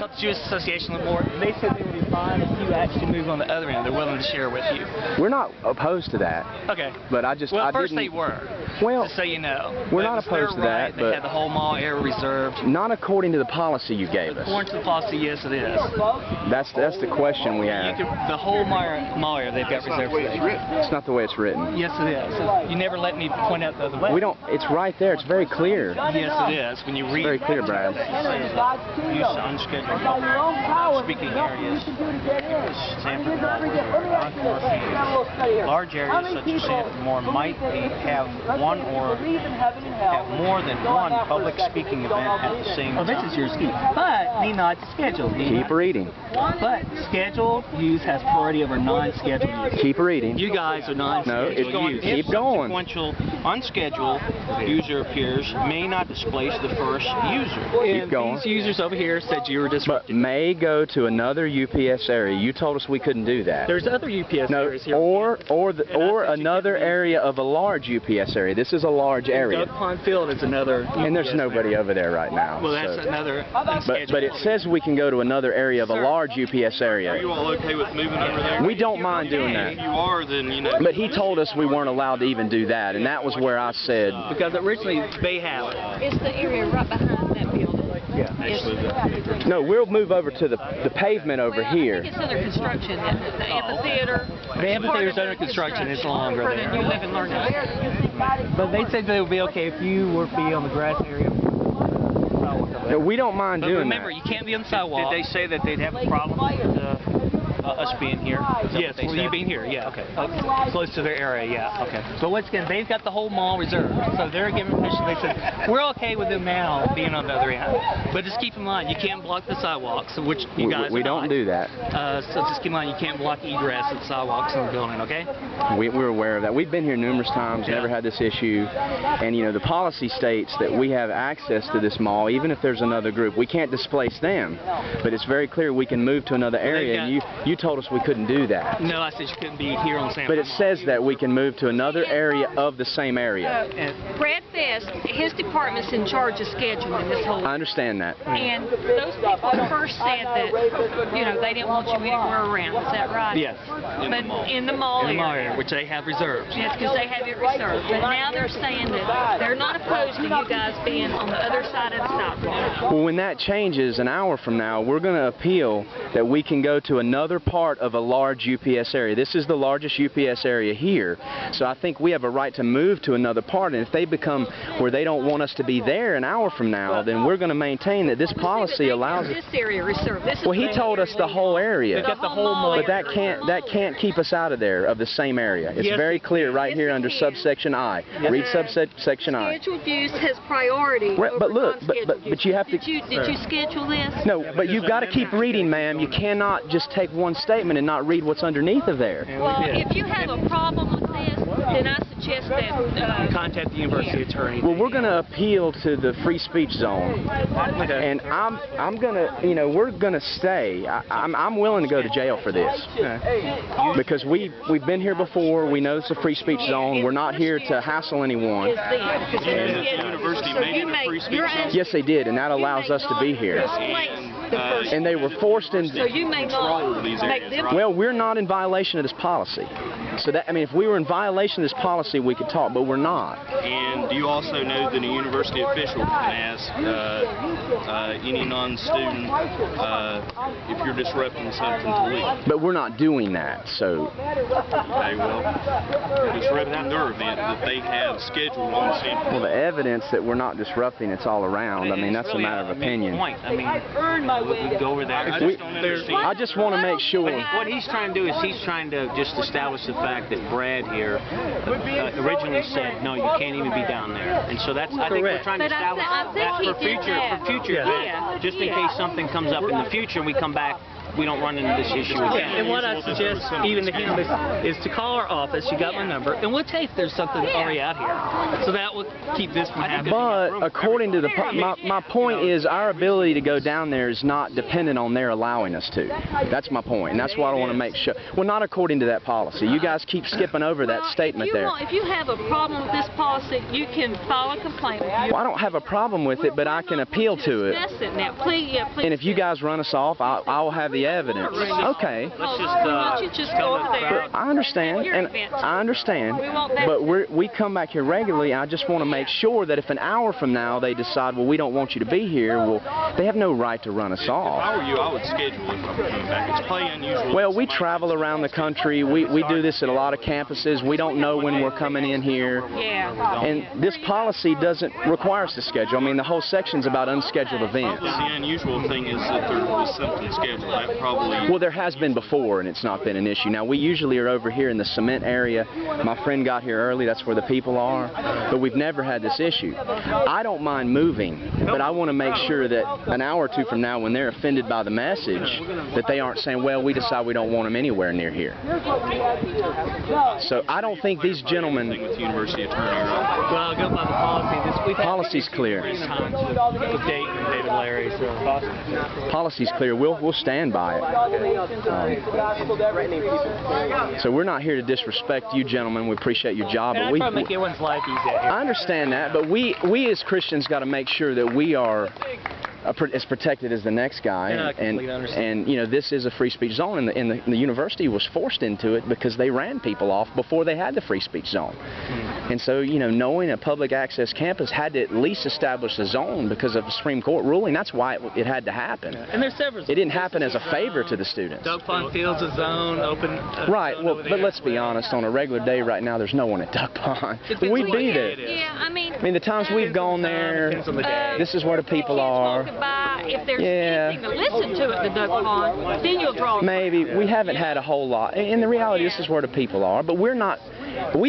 about the Jewish Association a little more. They said they would be fine if you actually move on the other end. They're willing to share with you. We're not opposed to that. Okay. But I just, well, first they were. Well, just so you know. We're not opposed to that. They had the whole mall area reserved. Not according to the policy you gave us. According to the policy, yes, it is. That's the question we have. The whole mall area they've got reserved today. It's not the way it's written. Yes, it is. You never let me point out the other way. We don't. It's right there. It's very clear. Yes, it is. When you read. It's very clear, Brad. Use unscheduled speaking areas. Large areas such as Sanford Moore might have one or have more than one public speaking event at the same time. Oh, this is your excuse. But need not schedule. Keep reading. But scheduled use has priority over non-scheduled use. Keep reading. You guys are non-scheduled use. Keep going. Sequential unscheduled user appears may not displace the first user. Keep going. These users over here said you were disrupted. But may go to another UPS area. You told us we couldn't do that. There's other UPS areas here. Or another area of a large UPS area. This is a large area. Doug Pond Field is another UPS and there's nobody over there right now. Well, that's another unscheduled. But it says we can go to another area of a large UPS area. Are you all okay with moving over there? We don't mind doing that. If you are, then you know. But he told us we weren't allowed to even do that, and that was where I said. Because originally they have it. It's the area right behind that building. Yeah. No, we'll move over to the pavement over here. I think it's under construction. The amphitheater. The amphitheater's under construction. It's no longer there. You live and learn it. But they said they would be okay if you were to be on the grass area. No, we don't mind doing remember, that. you can't be on the sidewalk. Did they say that they'd have a problem with us being here? Yes, well, you being here, yeah. Okay. Close to their area, yeah. Okay. But once again, they've got the whole mall reserved, so they're giving permission. They said we're okay with them now being on the other end, but just keep in mind you can't block the sidewalks, which you guys we don't do that. So just keep in mind you can't block egress at the sidewalks in the building, okay? We're aware of that. We've been here numerous times, never had this issue, and you know the policy states that we have access to this mall, even if there's another group. We can't displace them, but it's very clear we can move to another area. And you told us we couldn't do that. No, I said you couldn't be here on San. But it says that we can move to another area of the same area. Brad Fest, his department's in charge of scheduling this whole. I understand that. And those people first said that, you know, they didn't want you anywhere around. Is that right? Yes. But in the mall area. Which they have reserved. Yes, because they have it reserved. But now they're saying that they're not opposed to you guys being on the other side of the sidewalk. Well, when that changes an hour from now, we're going to appeal that we can go to another part of a large UPS area. This is the largest UPS area here, so I think we have a right to move to another part, and if they become where they don't want us to be there an hour from now, then we're going to maintain that this policy allows us. This area reserved. Well, he told us the whole area, but that can't keep us out of there of the same area. It's very clear right here under subsection I. Read subsection I. Scheduled use has priority. But look, but you have to. Did you schedule this? No, but you've got to keep reading, ma'am. You cannot just take one statement and not read what's underneath of there. Well, if you have a problem with this, then I suggest that contact the university attorney. Well, we're going to appeal to the free speech zone, and I'm going to, you know, we're going to stay. I'm willing to go to jail for this because we've been here before. We know it's a free speech zone. We're not here to hassle anyone. Yes, they did, and that allows us to be here. And they were forced into. So you may not make them. Well, we're not in violation of this policy. So that, I mean, if we were in violation of this policy, we could talk, but we're not. And do you also know that a university official can ask any non-student if you're disrupting something to leave? But we're not doing that, so. Okay, well, you're disrupting their event that they have scheduled on Sanford. Well, the evidence that we're not disrupting, it's all around. I mean, that's a matter of opinion. I mean, we can go over there. I just want to make sure. What he's trying to do is he's trying to just establish the fact that Brad here originally said, no, you can't even be down there. And so that's, I think we're trying to establish that for future, just in case something comes up in the future and we come back we don't run into this issue again. And what I suggest, even to him, is to call our office. You got my number, and we'll tell you if there's something already out here. So that will keep this from happening. But according to my point is our ability to go down there is not dependent on their allowing us to. That's my point, and that's why I want to make sure. Well, not according to that policy. You guys keep skipping over that statement there. If you have a problem with this policy, you can file a complaint. Well, I don't have a problem with it, but I can appeal to it. Now, please. And if you guys run us off, I'll have the evidence. Okay. Let's Why don't you just go over there? I understand, and I understand, but we come back here regularly. I just want to make sure that if an hour from now they decide, well, we don't want you to be here, well, they have no right to run us off. If I were you, I would schedule if I'm coming back. It's probably unusual. Well, we travel around the country. We do this at a lot of campuses. We don't know when we're coming in here. Yeah. And this policy doesn't require us to schedule. I mean, the whole section's about unscheduled events. Probably the unusual thing is that there was something scheduled. That probably... Well, there has been before, and it's not been an issue. Now, we usually are over here in the cement area. My friend got here early. That's where the people are. But we've never had this issue. I don't mind moving, but I want to make sure that an hour or two from now, when they're offended by the message, that they aren't saying, well, we decide we don't want them anywhere near here. So I don't think these gentlemen... With the university attorney, right? Well, I'll go by the policy. Policy's clear. With Dayton and David Larry, so Policy's clear. We'll stand by it. So we're not here to disrespect you gentlemen. We appreciate your job. and But I we, try to make everyone's life easier. I understand that, but we as Christians got to make sure that we are as protected as the next guy, Yeah, I completely understand. and you know, this is a free speech zone, and the university was forced into it because they ran people off before they had the free speech zone. And so, you know, knowing a public access campus had to at least establish a zone because of the Supreme Court ruling. That's why it had to happen. And there's several. It didn't happen as a favor to the students. Duck Pond Field's a zone, open. Right, well, but let's be honest, on a regular day right now, there's no one at Duck Pond. Depends We'd on what be day there. it is. Yeah, I mean, The times we've gone there, Depends on the day. this is where the people are. If there's Yeah. anything to listen to at the Duck Pond, then you'll draw. Maybe. We haven't had a whole lot. And the reality, this is where the people are. But we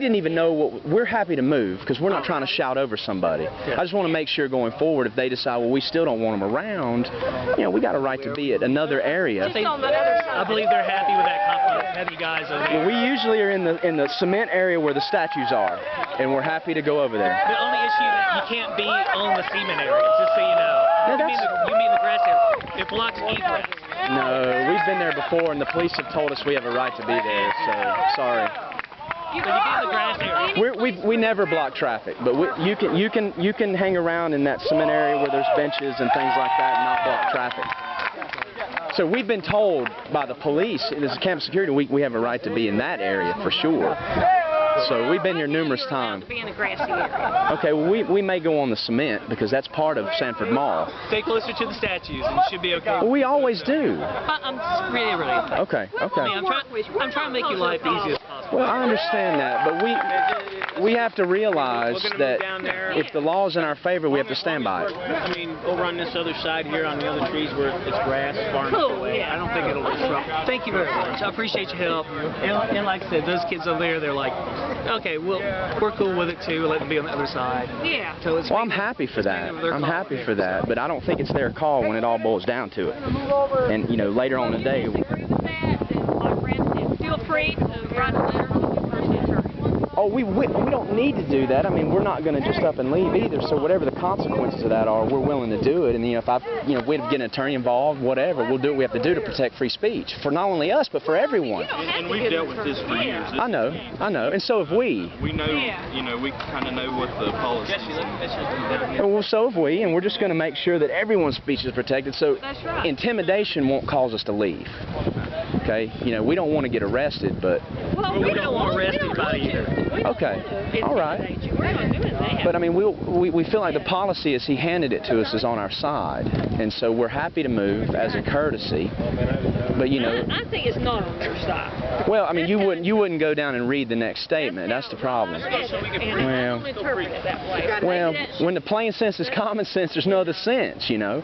didn't even know we're happy to move because we're not trying to shout over somebody. I just want to make sure going forward, if they decide, well, we still don't want them around, you know, we got a right to be at another area. Just on the other side. I believe they're happy with that compliment. Have you guys over there? Well, we usually are in the cement area where the statues are, and we're happy to go over there. The only issue that you can't be on the cement area, just so you know. No, You mean the grass area. It blocks egress. No, we've been there before, and the police have told us we have a right to be there, so sorry. So you be in the grass area. We never block traffic, but you can hang around in that cement area where there's benches and things like that and not block traffic. So we've been told by the police, as campus security, we have a right to be in that area for sure. So we've been here numerous times. To be in a grassy area. Okay, well, we may go on the cement because that's part of Sanford Mall. Stay closer to the statues and you should be okay. Well, we always do. But I'm really. Okay, okay. I mean, I'm trying to make your life easy as possible. Well, I understand that, but we have to realize that if the law is in our favor, we have to stand by it. I mean, over on this other side here, on the other trees where it's grass, farm away, I don't think it'll disrupt. Thank you very much. I appreciate your help. And like I said, those kids over there, they're like, okay, we're cool with it too. Let them be on the other side. Yeah. So it's Well, I'm happy for that. I'm happy for that, but I don't think it's their call when it all boils down to it. And, you know, later on in the day... Feel free to write a letter to the university attorney. Oh, we don't need to do that. I mean, we're not going to just up and leave either. So whatever the consequences of that are, we're willing to do it. And if we get an attorney involved, whatever, we'll do what we have to do to protect free speech for not only us but for everyone. And we've dealt with this for years. I know, and so have we. We know, you know, we kind of know what the policies are. Well, so have we, and we're just going to make sure that everyone's speech is protected. So That's right. intimidation won't cause us to leave. Okay, you know, we don't want to get arrested, but Well, we don't want to arrest anybody either. okay, all right. We're not doing that. But I mean, we feel like the policy as he handed it to us is on our side, and so we're happy to move as a courtesy. But you know, I think it's not on your side. well, I mean, you wouldn't go down and read the next statement. That's the problem. And I don't interpret it that way. Well, when the plain sense is common sense, there's no other sense, you know.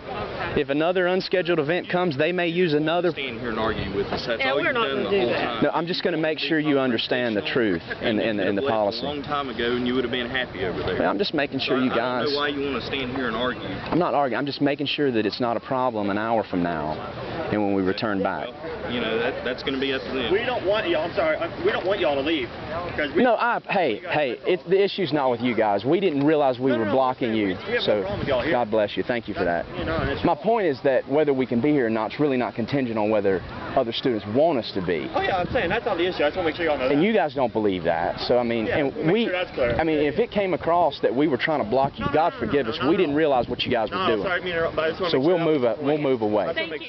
If another unscheduled event comes, they may use another... Stand here and argue with us. That's Yeah, all we're you've not done gonna the do whole that. time. No, I'm just going to make sure you understand the truth and in the left policy. a long time ago, and you would have been happy over there. I'm just making sure you I guys... don't know why you want to stand here and argue. I'm not arguing. I'm just making sure that it's not a problem an hour from now and when we return back. Well, you know, that's going to be up to them. We don't want y'all, I'm sorry, we don't want y'all to leave. No, hey, the issue's not with you guys. We didn't realize we were blocking you. So, God bless you. Thank you for that. My point is that whether we can be here or not, it's really not contingent on whether other students want us to be. Oh yeah, I'm saying that's not the issue. I just want to make sure y'all know that. And you guys don't believe that. So, I mean, Yeah, and make sure that's clear. I mean, if it came across that we were trying to block you, God forgive us, we didn't realize what you guys were doing. Sorry, I mean, but I just want to So make sure we'll move away. Thank you.